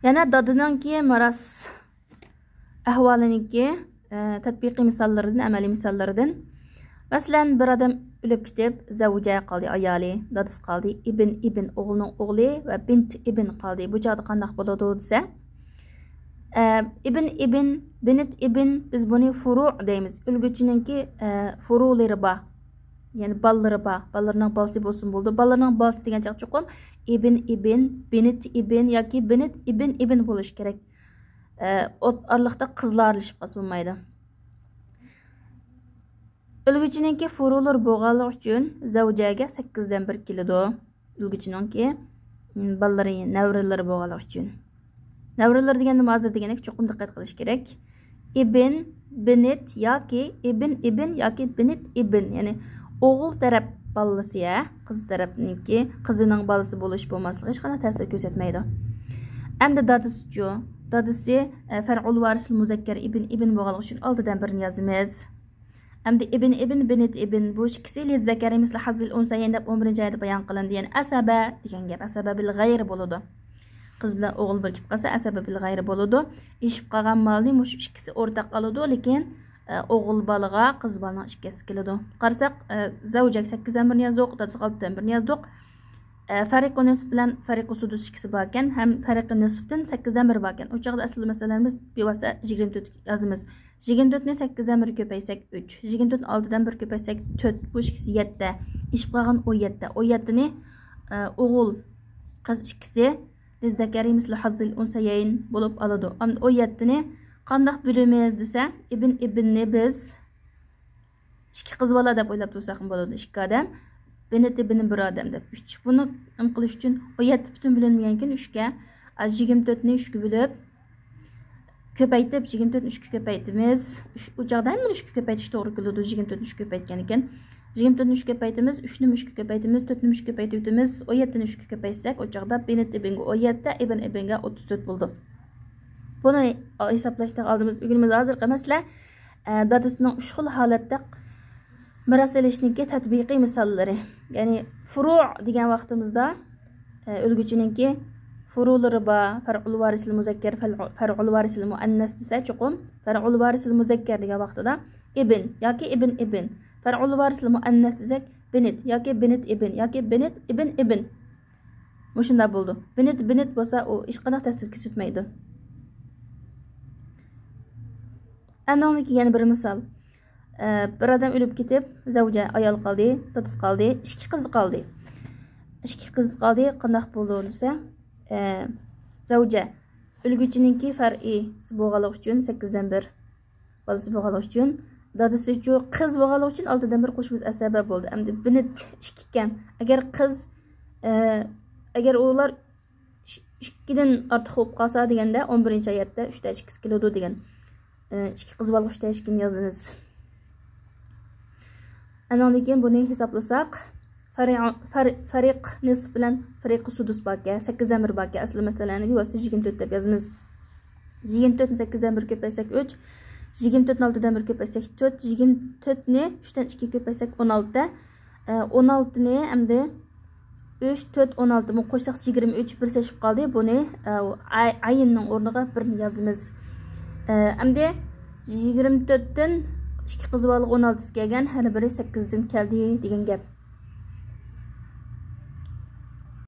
Yana dadınınki maras ahvaliniki tatbiqi misallardan, amaliy misallardan. Masalan, bir adam ölüp ketib, zavja qaldi, ayoli, dadis qaldi, ibn o'g'lining o'g'li va bint ibn qaldi. Bu joyda qanday bo'ladi desa, ibn binit ibn biz buni furu' deymiz. Ulguchininki furu'lari bor. Yani ballari bor. Ballarning balasi bo'lsin bo'ldi. Ballarning balasi degan chaqchuqum ibn binit ibn yoki binit ibn bo'lish kerak. Oraliqda qizlar aralashib qolsa bo'lmaydi. Ulguchininki furu'lar bo'lganligi uchun zavjaga 8 dan 1 keladi. Ulguchininki ballari, navralari bo'lganligi uchun. Navralar deganda hozir degandek cho'qim diqqat qilish kerak. Ibn, binit yoki ibn yoki binit ibn, ya'ni o'g'il taraf ballasi ya, qiz tarafniki qizining ballasi bo'lish bo'lmasligi hech qanday ta'sir ko'rsatmaydi. Endi dadisi-chu, dadisi far'ul varisil muzakkar ibn bo'lganligi uchun oldidan birini yozamiz. Endi ibn binit ibn bu ikkisi li zakari misli hazil unsayn deb 11-oyda bayon qilindi. Ya'ni asaba degan gap, asaba bil g'ayr bo'ladi. Qiz bilan o'g'il birikib qolsa asaba bil g'ayri bo'ladi. Ishib qolgan molni mush ikkisi o'rtaq oladi, lekin o'g'il bolaga qiz bolaning ikkisi keladi. Qarasak, zavjak 8 dan 1 yozdik, dadasi 6 dan 1 yozdik. Fariqu nisf bilan fariqu sudus ikkisi bor ekan, ham fariqu nisfdan 8 dan 1 bor ekan. O'chaqda asl masalamiz bevosita 24 yozamiz. 24 ni 8 dan 1 ko'paysak 3, 24 ni 6 dan 1 ko'paysak 4, bu ikkisi 7. Ishib qolgan 17. 17 ni o'g'il qiz ikkisi zakari misli hazil unsayn bo'lib oladi. Endi 17 ni qanday bo'lamiz desa, ibnni biz ikki qiz bola deb o'ylab tursak bo'ladi. Ikki odam, binit ibn bir odam deb. 3 buni nima qilish uchun 17 butun bo'linmagan ekan 3 ga 24 ni 3 ga bo'lib ko'paytib 24 ni 3 ga ko'paytimiz. U joqdan buni 3 ga ko'paytish to'g'ri keladi. 24 ni 3 ga ko'paytgan ekan. 24 ni 3 ga ko'paytimiz, 3 ni 3 ga ko'paytimiz, 4 ni 3 ga ko'paytimiz, 17 ni 3 ga ko'paytsak, o chaqda binit ibnga 17, ibnga 34 bo'ldi. Buni hisoblashda oldimiz o'g'ilimiz hozir qilmaslar. Dadasining 3 xil holatda miras elishniki tatbiqiy misollari. Ya'ni furu' degan vaqtimizda ulguchininki furu'lari bor, far'ul varisil muzakkar, far'ul varisil muannas desa cho'qim, far'ul varisil muzakkar degan vaqtida ibn yoki ibn far'ul varisil muannas desak binit yoki binit ibn mushunda bo'ldi. Binit bo'lsa u hech qanday ta'sir ko'rsatmaydi. Anoniki yana bir misol. Bir odam o'lib ketib, zavja ayol qoldi, dadis qoldi, ikki qiz qoldi. Ikki qiz qoldi, qanday bo'ldi desa, zavja o'lguchininki far'i bo'lganligi uchun 8 dan 1 bolasi bo'lganligi uchun dadasi uchun qiz bo'lganligi uchun 6 dan 1 qo'shimiz asaba bo'ldi. Endi binit 2 ekan. Agar ular 2 dan ortiq bo'lib qolsa deganda 11-oyatda 3 ta 2 keladi degan. 2 qiz bola 3 ta 2 ni yozamiz. Andan keyin buni hisoblasak, fariq nisf bilan fariq sudus baka 8 dan 1 baka asli masalani bevosita 24 deb yozamiz. 24 ni 8 dan 1 ko'paysak 3, 24 ni 6 dan 1 ko'paysak 4, 24 ni 3 dan 2 ko'paysak 16. 16 ni endi 3 4 16 bu qo'shsak 23 bir seçib qoldi. Buni ayinning o'rniga 1 ni yozamiz. Endi 24 dan 2 qiz bola 16 kelgan, har biri 8 dan keldi degan gap.